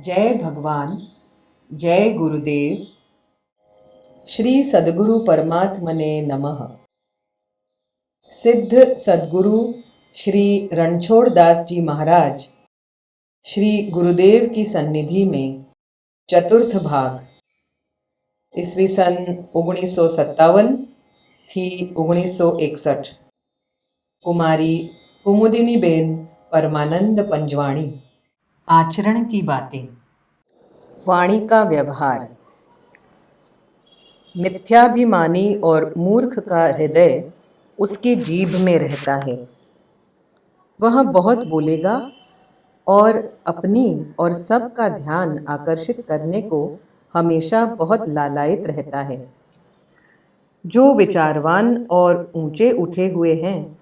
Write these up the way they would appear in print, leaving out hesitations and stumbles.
जय भगवान, जय गुरुदेव। श्री सद्गुरु परमात्मने नमः। सिद्ध सद्गुरु श्री रणछोड़ दास जी महाराज श्री गुरुदेव की सन्निधि में चतुर्थ भाग ईस्वी सन 1957 थी 1961 कुमारी कुमुदिनीबेन परमानंद पंजवाणी। आचरण की बातें। वाणी का व्यवहार। मिथ्याभिमानी और मूर्ख का हृदय उसकी जीभ में रहता है। वह बहुत बोलेगा और अपनी और सबका ध्यान आकर्षित करने को हमेशा बहुत लालायित रहता है। जो विचारवान और ऊंचे उठे हुए हैं,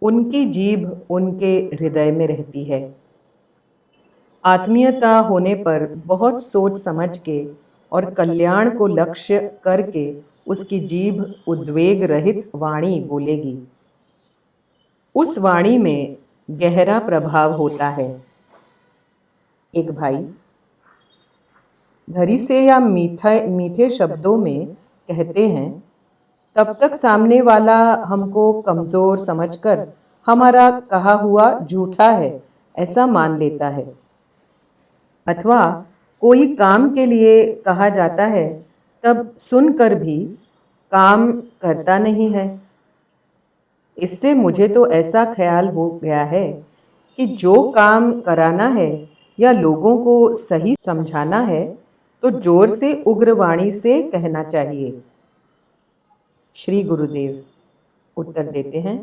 उनकी जीभ उनके हृदय में रहती है। आत्मीयता होने पर बहुत सोच समझ के और कल्याण को लक्ष्य करके उसकी जीभ उद्वेग रहित वाणी बोलेगी। उस वाणी में गहरा प्रभाव होता है। एक भाई धरी से या मीठे शब्दों में कहते हैं, तब तक सामने वाला हमको कमजोर समझकर हमारा कहा हुआ झूठा है ऐसा मान लेता है। अथवा कोई काम के लिए कहा जाता है, तब सुनकर भी काम करता नहीं है। इससे मुझे तो ऐसा ख्याल हो गया है कि जो काम कराना है या लोगों को सही समझाना है, तो जोर से उग्रवाणी से कहना चाहिए। श्री गुरुदेव उत्तर देते हैं,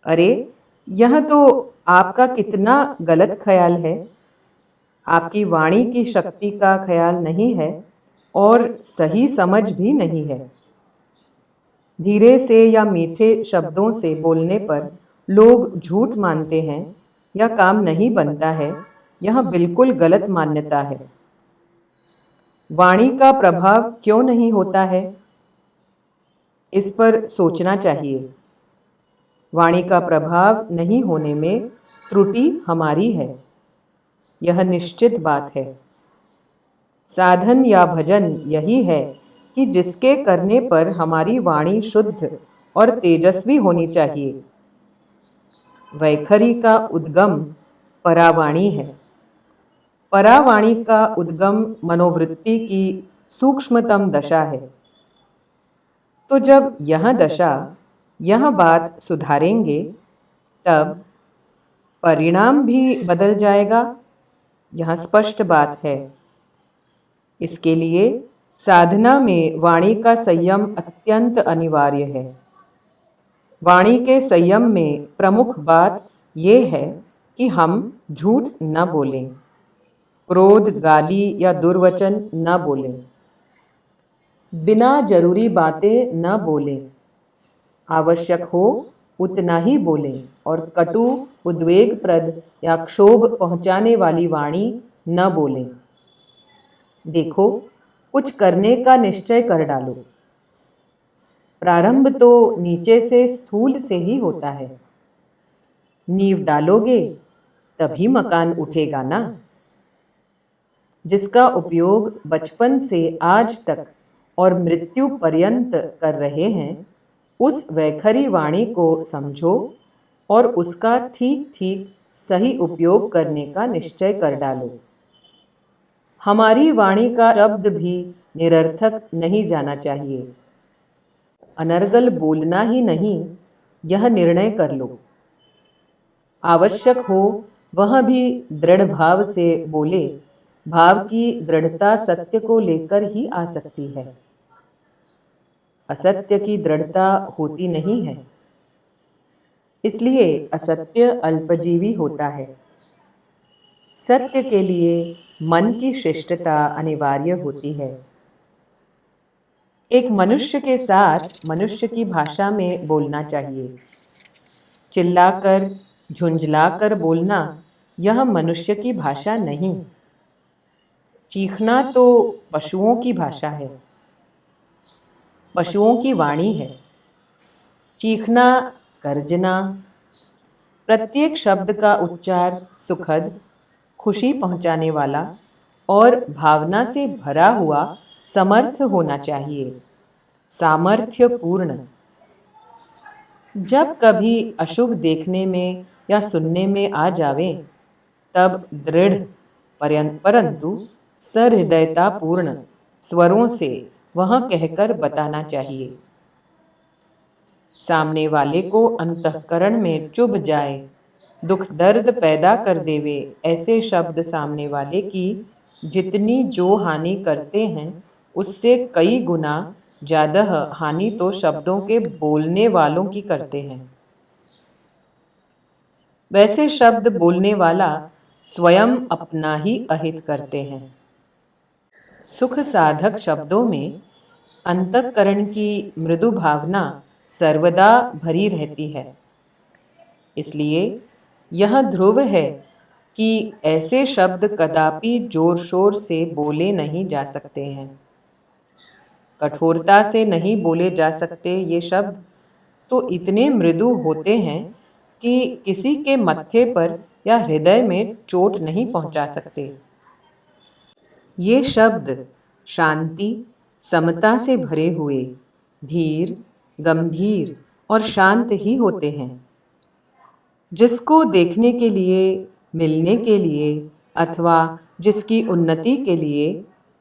अरे यह तो आपका कितना गलत ख्याल है। आपकी वाणी की शक्ति का ख्याल नहीं है और सही समझ भी नहीं है। धीरे से या मीठे शब्दों से बोलने पर लोग झूठ मानते हैं या काम नहीं बनता है। यह बिल्कुल गलत मान्यता है। वाणी का प्रभाव क्यों नहीं होता है, इस पर सोचना चाहिए। वाणी का प्रभाव नहीं होने में त्रुटि हमारी है, यह निश्चित बात है। साधन या भजन यही है कि जिसके करने पर हमारी वाणी शुद्ध और तेजस्वी होनी चाहिए। वैखरी का उद्गम परावाणी है। परावाणी का उद्गम मनोवृत्ति की सूक्ष्मतम दशा है। तो जब यह बात सुधारेंगे, तब परिणाम भी बदल जाएगा। यह स्पष्ट बात है। इसके लिए साधना में वाणी का संयम अत्यंत अनिवार्य है। वाणी के संयम में प्रमुख बात यह है कि हम झूठ न बोलें, क्रोध, गाली या दुर्वचन न बोलें, बिना जरूरी बातें न बोलें, आवश्यक हो उतना ही बोलें और कटु, उद्वेगप्रद या क्षोभ पहुंचाने वाली वाणी न बोलें। देखो, कुछ करने का निश्चय कर डालो। प्रारंभ तो नीचे से स्थूल से ही होता है। नींव डालोगे तभी मकान उठेगा ना। जिसका उपयोग बचपन से आज तक और मृत्यु पर्यंत कर रहे हैं, उस वैखरी वाणी को समझो और उसका ठीक ठीक सही उपयोग करने का निश्चय कर डालो। हमारी वाणी का शब्द भी निरर्थक नहीं जाना चाहिए। अनर्गल बोलना ही नहीं, यह निर्णय कर लो। आवश्यक हो वह भी दृढ़ भाव से बोले। भाव की दृढ़ता सत्य को लेकर ही आ सकती है, असत्य की दृढ़ता होती नहीं है। इसलिए असत्य अल्पजीवी होता है। सत्य के लिए मन की शिष्टता अनिवार्य होती है। एक मनुष्य के साथ मनुष्य की भाषा में बोलना चाहिए। चिल्लाकर, झुंझलाकर बोलना यह मनुष्य की भाषा नहीं। चीखना तो पशुओं की भाषा है, पशुओं की वाणी है। चीखना, गर्जना, प्रत्येक शब्द का उच्चार सुखद, खुशी पहुंचाने वाला और भावना से भरा हुआ समर्थ होना चाहिए, सामर्थ्यपूर्ण। जब कभी अशुभ देखने में या सुनने में आ जावे, तब दृढ़ परंतु सहृदयतापूर्ण स्वरों से वह कहकर बताना चाहिए। सामने वाले को अंतःकरण में चुभ जाए, दुख दर्द पैदा कर देवे, ऐसे शब्द सामने वाले की जितनी जो हानि करते हैं, उससे कई गुना ज़्यादा हानि तो शब्दों के बोलने वालों की करते हैं। वैसे शब्द बोलने वाला स्वयं अपना ही अहित करते हैं। सुख साधक शब्दों में अंतःकरण की मृदु भावना सर्वदा भरी रहती है। इसलिए यह ध्रुव है कि ऐसे शब्द कदापि जोर शोर से बोले नहीं जा सकते हैं। कठोरता से नहीं बोले जा सकते ये शब्द तो इतने मृदु होते हैं कि किसी के मत्थे पर या हृदय में चोट नहीं पहुंचा सकते। ये शब्द शांति, समता से भरे हुए, धीर, गंभीर और शांत ही होते हैं। जिसको देखने के लिए, मिलने के लिए अथवा जिसकी उन्नति के लिए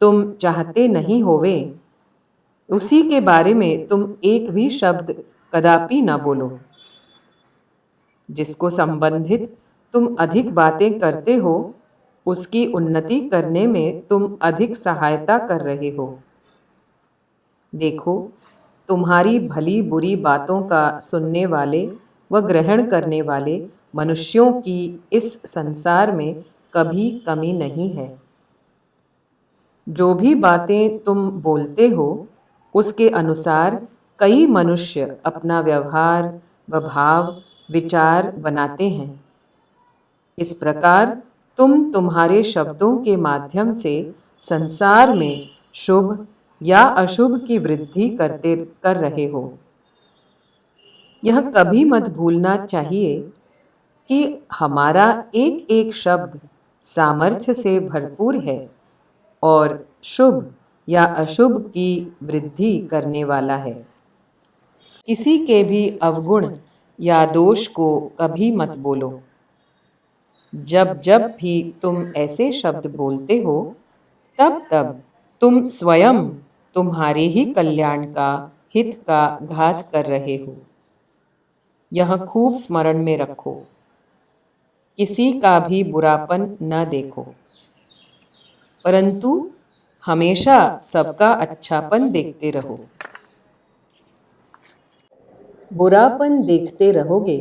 तुम चाहते नहीं होवे, उसी के बारे में तुम एक भी शब्द कदापि न बोलो। जिसको संबंधित तुम अधिक बातें करते हो, उसकी उन्नति करने में तुम अधिक सहायता कर रहे हो। देखो, तुम्हारी भली बुरी बातों का सुनने वाले व ग्रहण करने वाले मनुष्यों की इस संसार में कभी कमी नहीं है। जो भी बातें तुम बोलते हो, उसके अनुसार कई मनुष्य अपना व्यवहार व भाव विचार बनाते हैं। इस प्रकार तुम तुम्हारे शब्दों के माध्यम से संसार में शुभ या अशुभ की वृद्धि कर रहे हो। यह कभी मत भूलना चाहिए कि हमारा एक एक शब्द सामर्थ्य से भरपूर है और शुभ या अशुभ की वृद्धि करने वाला है। किसी के भी अवगुण या दोष को कभी मत बोलो। जब जब भी तुम ऐसे शब्द बोलते हो, तब तब तुम स्वयं तुम्हारे ही कल्याण का, हित का घात कर रहे हो। यह खूब स्मरण में रखो। किसी का भी बुरापन न देखो, परंतु हमेशा सबका अच्छापन देखते रहो। बुरापन देखते रहोगे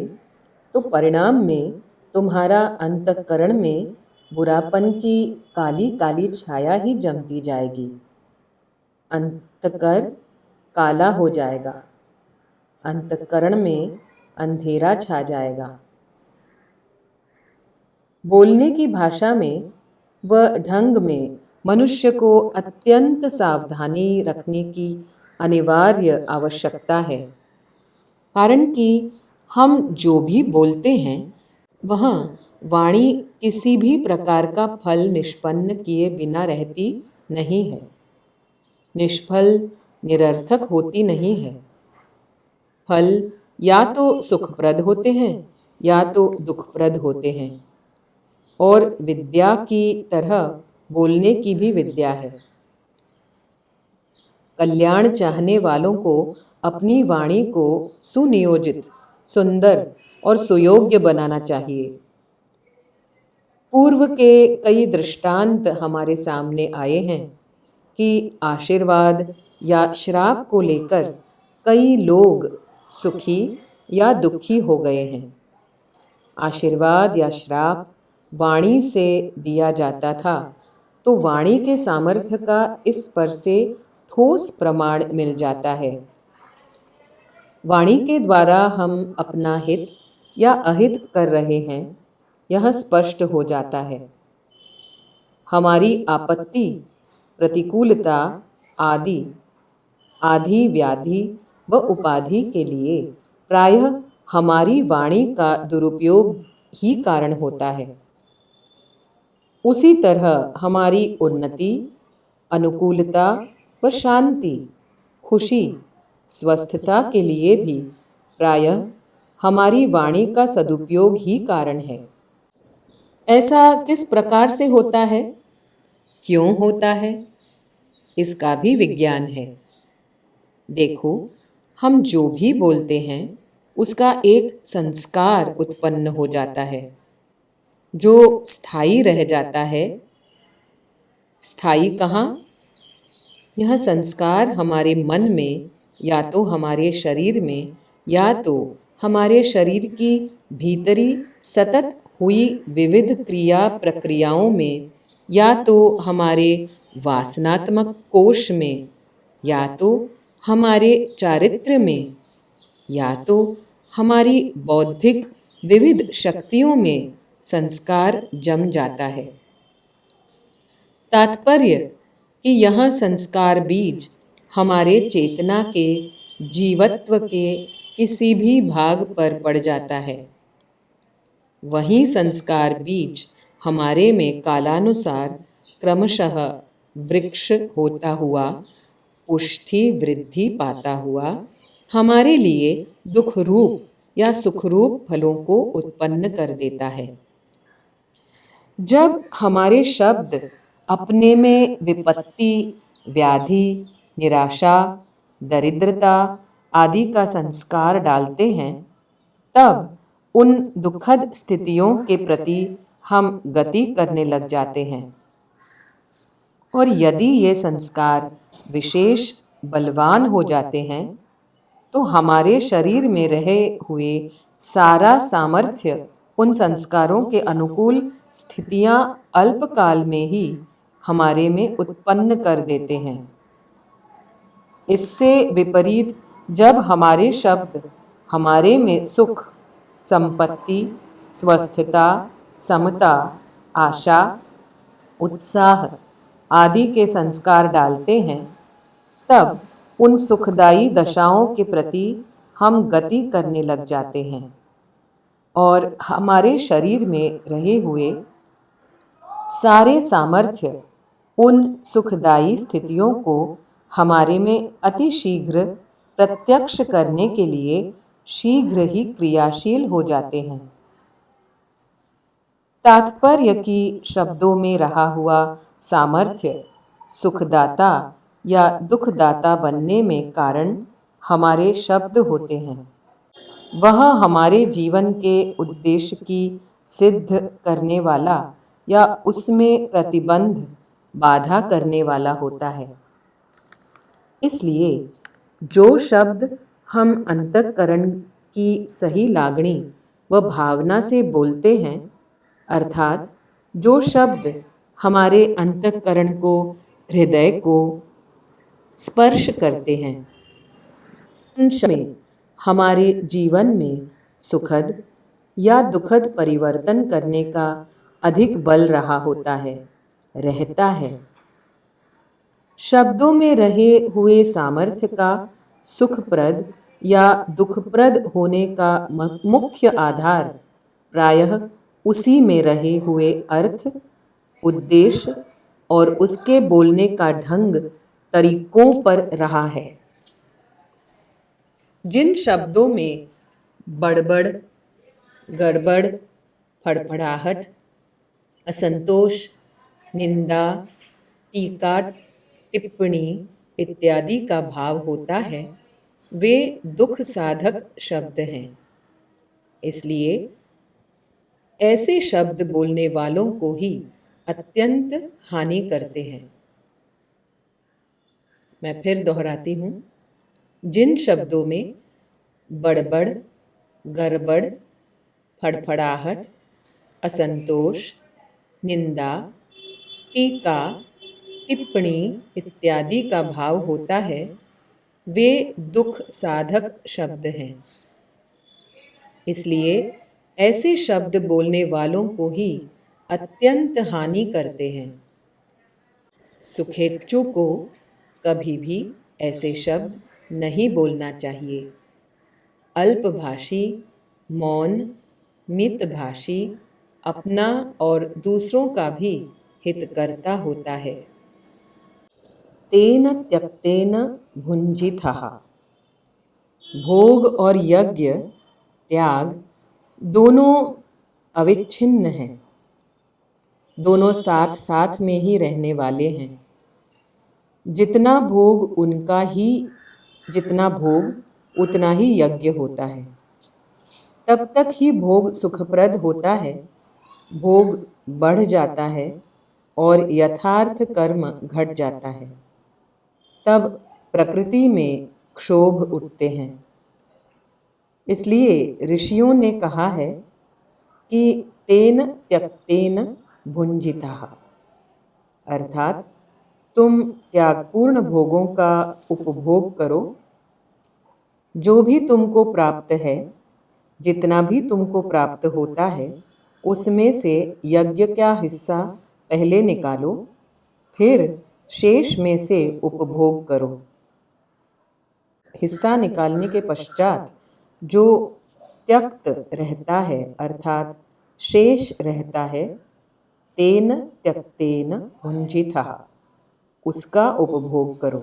तो परिणाम में तुम्हारा अंतःकरण में बुरापन की काली काली छाया ही जमती जाएगी। अंतःकरण काला हो जाएगा, अंतःकरण में अंधेरा छा जाएगा। बोलने की भाषा में व ढंग में मनुष्य को अत्यंत सावधानी रखने की अनिवार्य आवश्यकता है। कारण कि हम जो भी बोलते हैं, वह वाणी किसी भी प्रकार का फल निष्पन्न किए बिना रहती नहीं है, निष्फल निरर्थक होती नहीं है। फल या तो सुखप्रद होते हैं या तो दुखप्रद होते हैं। और विद्या की तरह बोलने की भी विद्या है। कल्याण चाहने वालों को अपनी वाणी को सुनियोजित, सुंदर और सुयोग्य बनाना चाहिए। पूर्व के कई दृष्टांत हमारे सामने आए हैं कि आशीर्वाद या श्राप को लेकर कई लोग सुखी या दुखी हो गए हैं। आशीर्वाद या श्राप वाणी से दिया जाता था, तो वाणी के सामर्थ्य का इस पर से ठोस प्रमाण मिल जाता है। वाणी के द्वारा हम अपना हित या अहित कर रहे हैं, यह स्पष्ट हो जाता है। हमारी आपत्ति, प्रतिकूलता आदि व्याधि व उपाधि के लिए प्रायः हमारी वाणी का दुरुपयोग ही कारण होता है। उसी तरह हमारी उन्नति, अनुकूलता व शांति, खुशी, स्वस्थता के लिए भी प्रायः हमारी वाणी का सदुपयोग ही कारण है। ऐसा किस प्रकार से होता है, क्यों होता है, इसका भी विज्ञान है। देखो, हम जो भी बोलते हैं उसका एक संस्कार उत्पन्न हो जाता है जो स्थायी रह जाता है। स्थायी कहाँ? यह संस्कार हमारे मन में या तो हमारे शरीर में या तो हमारे शरीर की भीतरी सतत हुई विविध क्रिया प्रक्रियाओं में या तो हमारे वासनात्मक कोश में या तो हमारे चारित्र्य में या तो हमारी बौद्धिक विविध शक्तियों में संस्कार जम जाता है। तात्पर्य कि यह संस्कार बीज हमारे चेतना के जीवत्व के किसी भी भाग पर पड़ जाता है। वही संस्कार बीज हमारे में कालानुसार क्रमशः वृक्ष होता हुआ, पुष्टि वृद्धि पाता हुआ हमारे लिए दुख रूप या सुख रूप फलों को उत्पन्न कर देता है। जब हमारे शब्द अपने में विपत्ति, व्याधि, निराशा, दरिद्रता आदि का संस्कार डालते हैं, तब उन दुखद स्थितियों के प्रति हम गति करने लग जाते हैं। और यदि ये संस्कार विशेष बलवान हो जाते हैं तो हमारे शरीर में रहे हुए सारा सामर्थ्य उन संस्कारों के अनुकूल स्थितियां अल्पकाल में ही हमारे में उत्पन्न कर देते हैं। इससे विपरीत जब हमारे शब्द हमारे में सुख, संपत्ति, स्वस्थता, समता, आशा, उत्साह आदि के संस्कार डालते हैं, तब उन सुखदायी दशाओं के प्रति हम गति करने लग जाते हैं और हमारे शरीर में रहे हुए सारे सामर्थ्य उन सुखदायी स्थितियों को हमारे में अतिशीघ्र प्रत्यक्ष करने के लिए शीघ्र ही क्रियाशील हो जाते हैं। तात्पर्य कि शब्दों में रहा हुआ सामर्थ्य सुखदाता या दुखदाता बनने में कारण हमारे शब्द होते हैं। वह हमारे जीवन के उद्देश्य की सिद्ध करने वाला या उसमें प्रतिबंध, बाधा करने वाला होता है। इसलिए जो शब्द हम अंतःकरण की सही लागणी व भावना से बोलते हैं, अर्थात जो शब्द हमारे अंतःकरण को, हृदय को स्पर्श करते हैं, उन शब्दों में हमारे जीवन में सुखद या दुखद परिवर्तन करने का अधिक बल रहा होता है, रहता है। शब्दों में रहे हुए सामर्थ्य का सुखप्रद या दुखप्रद होने का मुख्य आधार प्रायः उसी में रहे हुए अर्थ, उद्देश्य और उसके बोलने का ढंग, तरीकों पर रहा है। जिन शब्दों में बड़बड़, गड़बड़, फड़फड़ाहट, असंतोष, निंदा, टीका, टिप्पणी इत्यादि का भाव होता है, वे दुख साधक शब्द हैं। इसलिए ऐसे शब्द बोलने वालों को ही अत्यंत हानि करते हैं। मैं फिर दोहराती हूँ, जिन शब्दों में बड़बड़, गड़बड़, फड़फड़ाहट, असंतोष, निंदा, टीका, टिप्पणी इत्यादि का भाव होता है, वे दुख साधक शब्द हैं। इसलिए ऐसे शब्द बोलने वालों को ही अत्यंत हानि करते हैं। सुखेच्छु को कभी भी ऐसे शब्द नहीं बोलना चाहिए। अल्पभाषी, मौन, मितभाषी, अपना और दूसरों का भी हितकर्ता होता है। तेन त्यक्तेन भुंजितः। भोग और यज्ञ त्याग दोनों अविच्छिन्न हैं, दोनों साथ साथ में ही रहने वाले हैं। जितना भोग उतना ही यज्ञ होता है। तब तक ही भोग सुखप्रद होता है। भोग बढ़ जाता है और यथार्थ कर्म घट जाता है, तब प्रकृति में क्षोभ उठते हैं। इसलिए ऋषियों ने कहा है कि तेन त्यक्तेन भुंजितः, अर्थात तुम त्यागपूर्ण भोगों का उपभोग करो। जो भी तुमको प्राप्त है, जितना भी तुमको प्राप्त होता है, उसमें से यज्ञ का हिस्सा पहले निकालो, फिर शेष में से उपभोग करो। हिस्सा निकालने के पश्चात जो त्यक्त रहता है, अर्थात शेष रहता है, तेन त्यक्तेन भुंजितः, उसका उपभोग करो।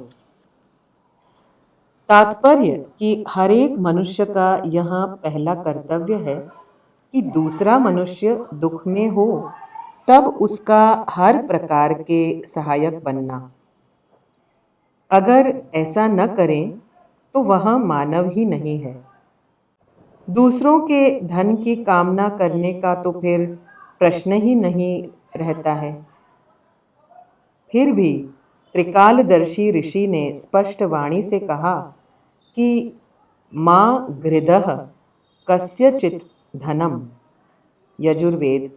तात्पर्य कि हर एक मनुष्य का यहाँ पहला कर्तव्य है कि दूसरा मनुष्य दुख में हो तब उसका हर प्रकार के सहायक बनना। अगर ऐसा न करें तो वह मानव ही नहीं है। दूसरों के धन की कामना करने का तो फिर प्रश्न ही नहीं रहता है। फिर भी त्रिकालदर्शी ऋषि ने स्पष्ट वाणी से कहा कि माँ गृधः कस्यचित् धनम। यजुर्वेद।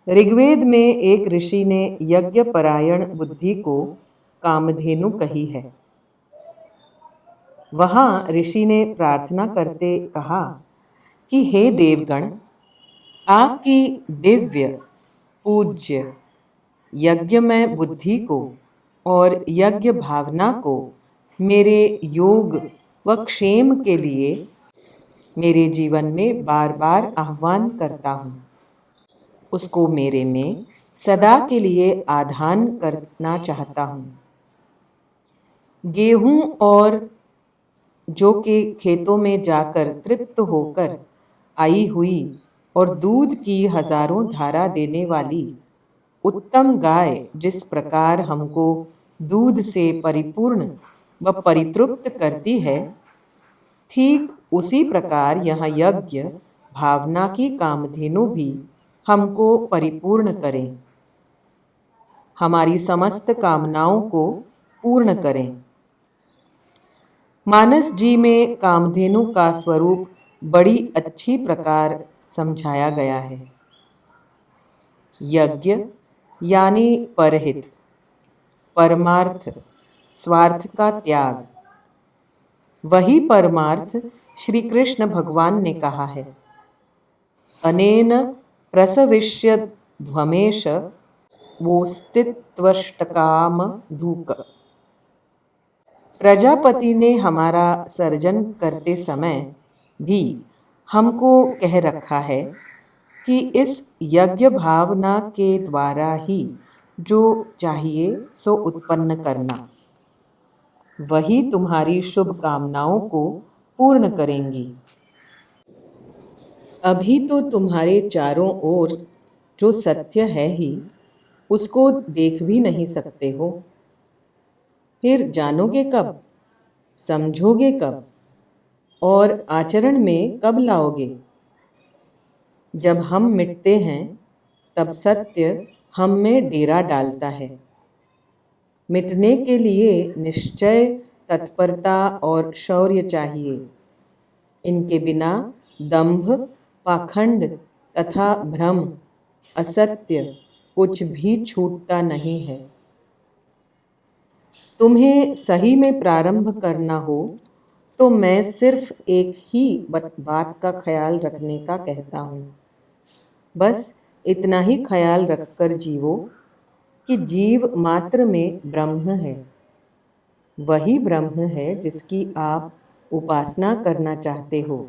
ऋग्वेद में एक ऋषि ने यज्ञ परायण बुद्धि को कामधेनु कही है। वहाँ ऋषि ने प्रार्थना करते कहा कि हे देवगण, आपकी दिव्य पूज्य यज्ञमय बुद्धि को और यज्ञ भावना को मेरे योग व क्षेम के लिए मेरे जीवन में बार बार आह्वान करता हूँ। उसको मेरे में सदा के लिए आधान करना चाहता हूँ। गेहूं और जौ के खेतों में जाकर तृप्त होकर आई हुई और दूध की हजारों धारा देने वाली उत्तम गाय जिस प्रकार हमको दूध से परिपूर्ण व परितृप्त करती है, ठीक उसी प्रकार यह यज्ञ भावना की कामधेनु भी हमको परिपूर्ण करें, हमारी समस्त कामनाओं को पूर्ण करें। मानस जी में कामधेनु का स्वरूप बड़ी अच्छी प्रकार समझाया गया है। यज्ञ यानी परहित, परमार्थ, स्वार्थ का त्याग। वही परमार्थ श्री कृष्ण भगवान ने कहा है, अनेन प्रसविष्यध्वमेश वोस्तित्वष्टकाम धूक। प्रजापति ने हमारा सर्जन करते समय भी हमको कह रखा है कि इस यज्ञ भावना के द्वारा ही जो चाहिए सो उत्पन्न करना, वही तुम्हारी शुभ कामनाओं को पूर्ण करेंगी। अभी तो तुम्हारे चारों ओर जो सत्य है ही, उसको देख भी नहीं सकते हो। फिर जानोगे कब, समझोगे कब और आचरण में कब लाओगे? जब हम मिटते हैं तब सत्य हम में डेरा डालता है। मिटने के लिए निश्चय, तत्परता और शौर्य चाहिए। इनके बिना दंभ, पाखंड तथा भ्रम, असत्य कुछ भी छूटता नहीं है। तुम्हें सही में प्रारंभ करना हो तो मैं सिर्फ एक ही बात का ख्याल रखने का कहता हूँ। बस इतना ही ख्याल रखकर जीवो कि जीव मात्र में ब्रह्म है। वही ब्रह्म है जिसकी आप उपासना करना चाहते हो,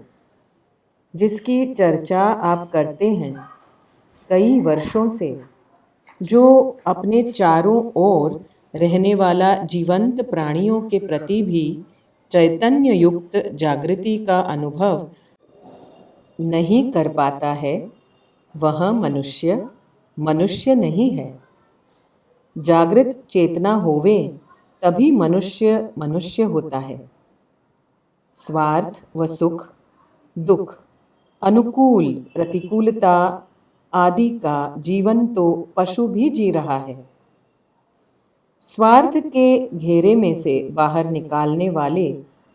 जिसकी चर्चा आप करते हैं कई वर्षों से। जो अपने चारों ओर रहने वाला जीवंत प्राणियों के प्रति भी चैतन्य युक्त जागृति का अनुभव नहीं कर पाता है, वह मनुष्य मनुष्य नहीं है। जागृत चेतना होवे तभी मनुष्य मनुष्य होता है। स्वार्थ व सुख, दुख, अनुकूल प्रतिकूलता आदि का जीवन तो पशु भी जी रहा है। स्वार्थ के घेरे में से बाहर निकालने वाले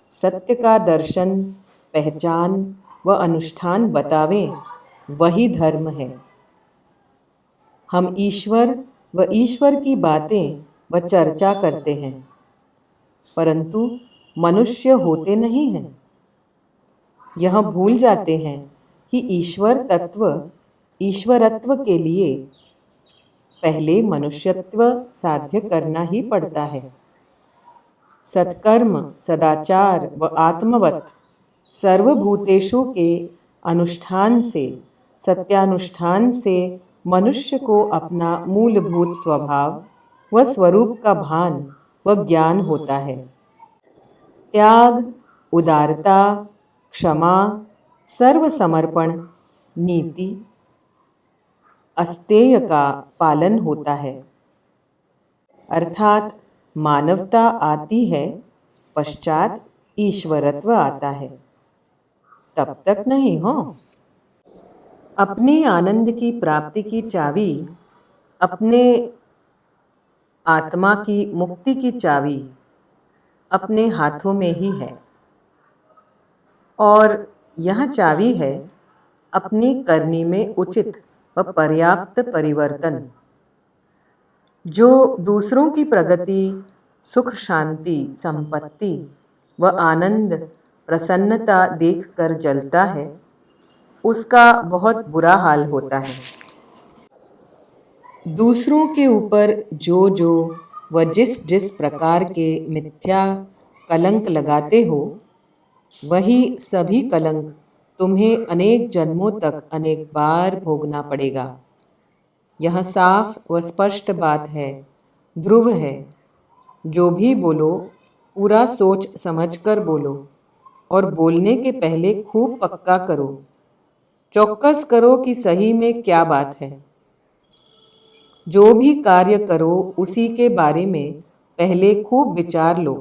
सत्य का दर्शन, पहचान व अनुष्ठान बतावें, वही धर्म है। हम ईश्वर व ईश्वर की बातें व चर्चा करते हैं, परंतु मनुष्य होते नहीं हैं। यह भूल जाते हैं कि ईश्वर तत्व ईश्वरत्व के लिए पहले मनुष्यत्व साध्य करना ही पड़ता है। सत्कर्म, सदाचार व आत्मवत सर्वभूतेषु के अनुष्ठान से, सत्यानुष्ठान से मनुष्य को अपना मूलभूत स्वभाव व स्वरूप का भान व ज्ञान होता है। त्याग, उदारता, क्षमा, सर्वसमर्पण, नीति, अस्तेय का पालन होता है। अर्थात मानवता आती है, पश्चात ईश्वरत्व आता है। तब तक नहीं हो। अपने आनंद की प्राप्ति की चाबी, अपने आत्मा की मुक्ति की चाबी अपने हाथों में ही है, और यह चाबी है अपनी करनी में उचित व पर्याप्त परिवर्तन, जो दूसरों की प्रगति, सुख, शांति, संपत्ति व आनंद, प्रसन्नता देखकर जलता है, उसका बहुत बुरा हाल होता है। दूसरों के ऊपर जो जो व जिस जिस प्रकार के मिथ्या कलंक लगाते हो, वही सभी कलंक तुम्हें अनेक जन्मों तक अनेक बार भोगना पड़ेगा। यह साफ व स्पष्ट बात है, ध्रुव है। जो भी बोलो पूरा सोच समझकर बोलो, और बोलने के पहले खूब पक्का करो, चौकस करो कि सही में क्या बात है। जो भी कार्य करो उसी के बारे में पहले खूब विचार लो,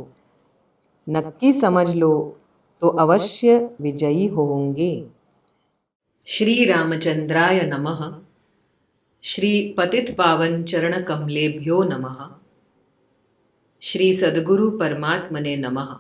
नक्की समझ लो तो अवश्य विजयी होंगे। श्री रामचंद्राय नमः। श्री पतित पावन चरण कमलेभ्यो नमः। श्री सद्गुरु परमात्मने नमः।